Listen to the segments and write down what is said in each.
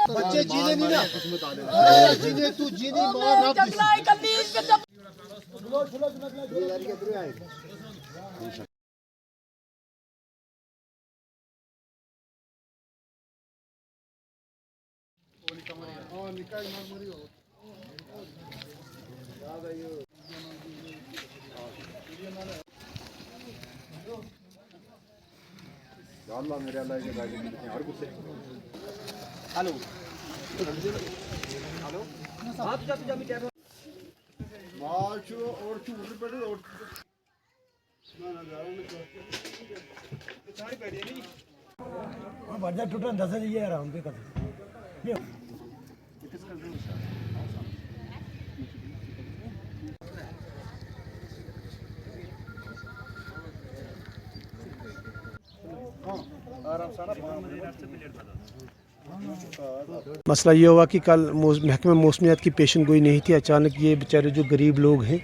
बच्चे जीने नहीं ना जीने तू जीने मार अल्लाह मेरे अल्लाह के गाड़ी में और कुछ हेलो हेलो आप जा क्या मार्च और चूड़ पड़े और ना ना गाँव में सारी बैठे नहीं हां बढ़िया टूटा 10 ये आराम पे कर मसला ये हुआ कि कल महकमा मौसमियात की पेशन गोई नहीं थी। अचानक ये बेचारे जो गरीब लोग हैं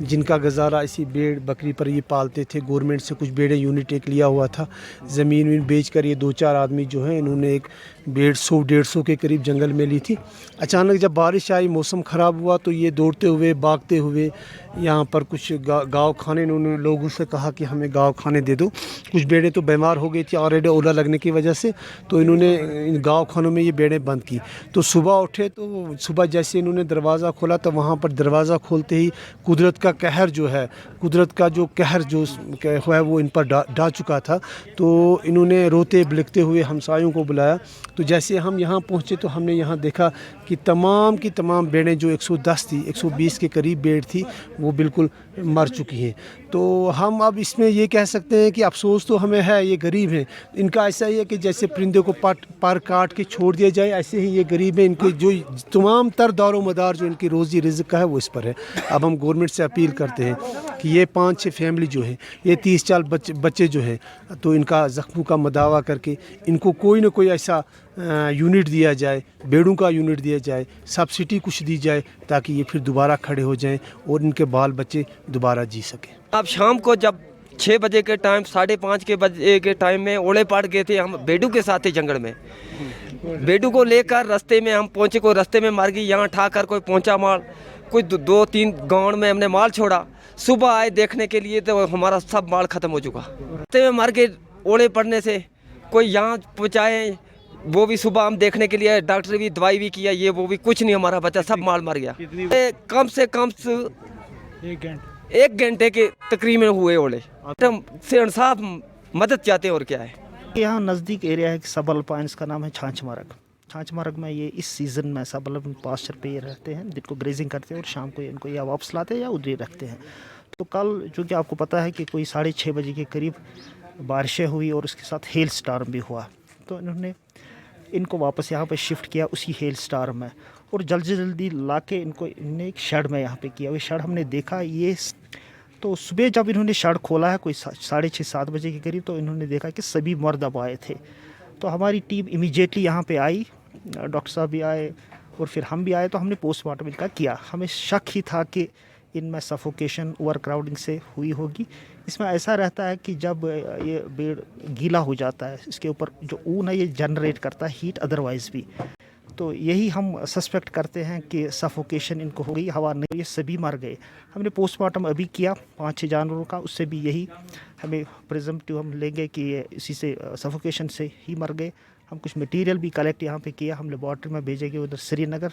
जिनका गुजारा इसी भेड़ बकरी पर ये पालते थे, गवर्नमेंट से कुछ भेड़ें यूनिट एक लिया हुआ था, ज़मीन वीन बेच कर ये 2-4 आदमी जो हैं इन्होंने एक 150 के करीब जंगल में ली थी। अचानक जब बारिश आई, मौसम ख़राब हुआ तो ये दौड़ते हुए भागते हुए यहाँ पर कुछ गाँव खाने, इन्होंने लोगों से कहा कि हमें गाँव खाने दे दो। कुछ भेड़ें तो बीमार हो गई थी ऑलरेडी ओला लगने की वजह से, तो इन्होंने इन गाँव खानों में ये भेड़ें बंद की। तो सुबह उठे तो सुबह जैसे इन्होंने दरवाज़ा खोला तो वहाँ पर दरवाज़ा खोलते ही कुदरत का कहर जो है, कुदरत का जो कहर जो है वो इन पर डा चुका था। तो इन्होंने रोते बिलखते हुए हमसायों को बुलाया। तो जैसे हम यहाँ पहुँचे तो हमने यहाँ देखा कि तमाम की तमाम भेड़ें जो 110 थी, 120 के करीब भेड़ थी, वो बिल्कुल मर चुकी हैं। तो हम अब इसमें ये कह सकते हैं कि अफसोस तो हमें है, ये गरीब हैं। इनका ऐसा ही है कि जैसे परिंदे को पर काट के छोड़ दिया जाए, ऐसे ही ये गरीब हैं। इनके जो तमाम तर दारो मदार जो इनकी रोज़ी रिज़्क़ का है वो इस पर है। अब हम गवर्नमेंट से अपील करते हैं कि ये 5-6 फैमिली जो है, ये 30-40 बच्चे जो हैं, तो इनका ज़ख्मों का मदावा करके इनको कोई ना कोई ऐसा यूनिट दिया जाए, भेड़ों का यूनिट दिया जाए, सब्सिडी कुछ दी जाए ताकि ये फिर दोबारा खड़े हो जाएं और इनके बाल बच्चे दोबारा जी सकें। अब शाम को जब 6 बजे के टाइम, 5:30 के बजे के टाइम में ओले पड़ गए थे, हम बेडू के साथ थे जंगल में। बेडू को लेकर रास्ते में हम पहुँचे, कोई रास्ते में मर गई, यहाँ ठाकर कोई पहुँचा माल, कोई 2-3 गाँव में हमने माल छोड़ा। सुबह आए देखने के लिए तो हमारा सब माल ख़त्म हो चुका। रास्ते में मर गए ओले पड़ने से, कोई यहाँ पहुँचाए, वो भी सुबह हम देखने के लिए, डॉक्टर भी दवाई भी किया, ये वो भी कुछ नहीं, हमारा बच्चा सब माल मर गया। कम से कम 1 घंटे के तकरीबन हुए ओले से इंसाफ मदद चाहते हैं और क्या है। यहाँ नज़दीक एरिया है, सबल पाइंस का नाम है छाछमारग में ये इस सीज़न में सबल पास्चर पे ये रहते हैं, दिन को ग्रेजिंग करते हैं और शाम को इनको या वापस लाते हैं या उधर ही रखते हैं। तो कल चूँकि आपको पता है कि कोई 6:30 बजे के करीब बारिशें हुई और उसके साथ हेल स्टार्म भी हुआ, तो इन्होंने इनको वापस यहाँ पे शिफ्ट किया उसी हेल स्टार्म में, और जल्दी ला के इन्होंने एक शेड में यहाँ पे किया। वो शेड हमने देखा, ये तो सुबह जब इन्होंने शेड खोला है कोई 6:30-7 बजे के करीब, तो इन्होंने देखा कि सभी मर्द अब आए थे। तो हमारी टीम इमीडिएटली यहाँ पे आई, डॉक्टर साहब भी आए और फिर हम भी आए, तो हमने पोस्टमार्टम इनका किया। हमें शक ही था कि इनमें सफोकेशन ओवर क्राउडिंग से हुई होगी। इसमें ऐसा रहता है कि जब ये भेड़ गीला हो जाता है, इसके ऊपर जो ऊन है ये जनरेट करता है हीट अदरवाइज़ भी, तो यही हम सस्पेक्ट करते हैं कि सफोकेशन इनको हो गई, हवा नहीं, ये सभी मर गए। हमने पोस्टमार्टम अभी किया 5-6 जानवरों का, उससे भी यही हमें प्रिजम्पटिव हम लेंगे कि ये इसी से सफोकेशन से ही मर गए। हम कुछ मटेरियल भी कलेक्ट यहाँ पे किया, हम लेबॉर्ट्री में भेजेंगे उधर श्रीनगर,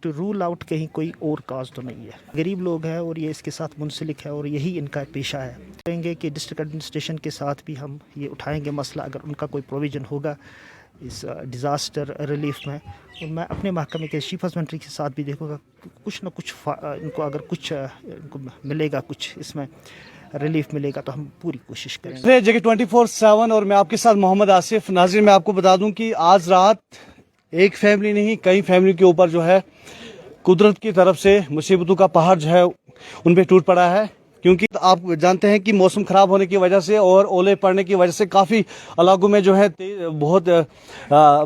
टू रूल आउट कहीं कोई और काज तो नहीं है। गरीब लोग हैं और ये इसके साथ मुंसलिक है और यही इनका पेशा है। कहेंगे कि डिस्ट्रिक्ट एडमिनिस्ट्रेशन के साथ भी हम ये उठाएंगे मसला, अगर उनका कोई प्रोविज़न होगा इस डिज़ास्टर रिलीफ में। और मैं अपने महकमे के चीफ हस्बेंड्री के साथ भी देखूँगा कुछ ना कुछ इनको अगर कुछ इनको मिलेगा, कुछ इसमें रिलीफ मिलेगा तो हम पूरी कोशिश करेंगे। जगह 24/7 और मैं आपके साथ मोहम्मद आसिफ। नाज़रीन, मैं आपको बता दूं कि आज रात एक फैमिली नहीं कई फैमिली के ऊपर जो है कुदरत की तरफ से मुसीबतों का पहाड़ जो है उन पे टूट पड़ा है। क्योंकि आप जानते हैं कि मौसम ख़राब होने की वजह से और ओले पड़ने की वजह से काफ़ी इलाकों में जो है बहुत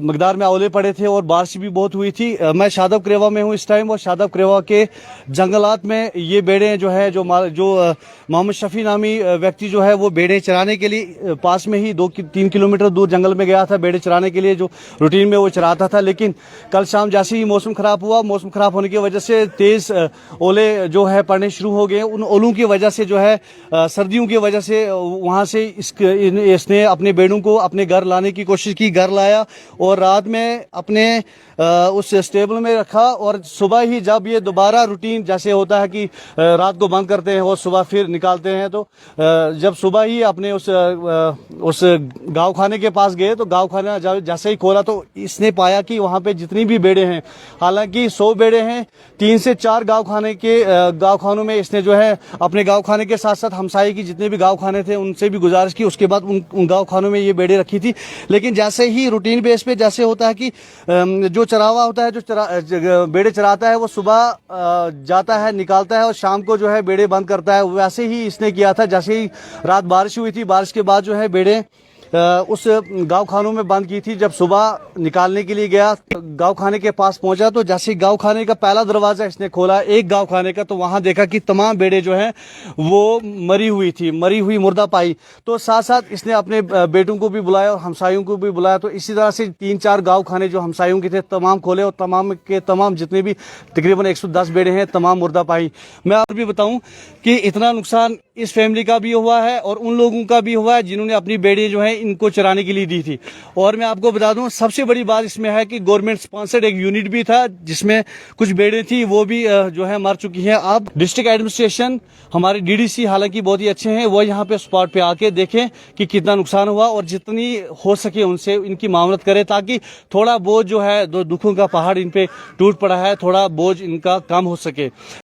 मकदार में ओले पड़े थे और बारिश भी बहुत हुई थी। मैं शादाब करेवा में हूँ इस टाइम और शादाब करेवा के जंगलात में ये भेड़ें जो है जो मोहम्मद शफी नामी व्यक्ति जो है वो भेड़ें चराने के लिए पास में ही 2-3 किलोमीटर दूर जंगल में गया था भेड़ें चराने के लिए, जो रूटीन में वो चराता था। लेकिन कल शाम जैसे ही मौसम ख़राब हुआ, मौसम ख़राब होने की वजह से तेज़ ओले जो है पड़ने शुरू हो गए। उन ओलों की वजह से जो है सर्दियों की वजह से वहाँ से इसने अपने भेड़ों को अपने घर लाने की कोशिश की, घर लाया और रात में अपने उस स्टेबल में रखा और सुबह ही जब ये दोबारा रूटीन जैसे होता है कि रात को बंद करते हैं और सुबह फिर निकालते हैं, तो जब सुबह ही अपने उस गाँव खाने के पास गए तो गाँव खाना जैसे ही खोला तो इसने पाया कि वहाँ पे जितनी भी भेड़ें हैं, हालांकि 100 भेड़ें हैं, 3 से 4 गाँव खानों में इसने जो है अपने गाँव खाने के साथ साथ हमसाये की जितने भी गाँव खाने थे उनसे भी गुजारिश की। उसके बाद उन गाँव खानों में ये भेड़ें रखी थी। लेकिन जैसे ही रूटीन बेस पे जैसे होता है कि जो चरावा होता है, जो भेड़ें चराता है वो सुबह जाता है निकालता है और शाम को जो है भेड़ें बंद करता है, वैसे ही इसने किया था। जैसे ही रात बारिश हुई थी, बारिश के बाद जो है भेड़ें उस गाँव खानों में बंद की थी। जब सुबह निकालने के लिए गया, गाँव खाने के पास पहुंचा तो जैसे गाँव खाने का पहला दरवाज़ा इसने खोला एक गाँव खाने का, तो वहां देखा कि तमाम भेड़ें जो हैं वो मरी हुई थी, मरी हुई मुर्दा पाई। तो साथ साथ इसने अपने बेटों को भी बुलाया और हमसायों को भी बुलाया। तो इसी तरह से 3-4 गाँव खाने जो हमसायों के थे तमाम खोले और तमाम के तमाम जितने भी तकरीबन 110 भेड़ें हैं तमाम मुर्दा पाई। मैं और भी बताऊँ कि इतना नुकसान इस फैमिली का भी हुआ है और उन लोगों का भी हुआ है जिन्होंने अपनी भेड़ें जो है इनको चराने के लिए दी थी। और मैं आपको बता दूं सबसे बड़ी बात इसमें है कि गवर्नमेंट स्पॉन्सर्ड एक यूनिट भी था जिसमें कुछ भेड़ें थी, वो भी जो है मर चुकी हैं। अब डिस्ट्रिक्ट एडमिनिस्ट्रेशन हमारे डीडीसी हालांकि बहुत ही अच्छे हैं, वो यहाँ पे स्पॉट पे आके देखें कि कितना नुकसान हुआ और जितनी हो सके उनसे इनकी मामलत करें ताकि थोड़ा बोझ जो है दुखों का पहाड़ इन पे टूट पड़ा है, थोड़ा बोझ इनका कम हो सके।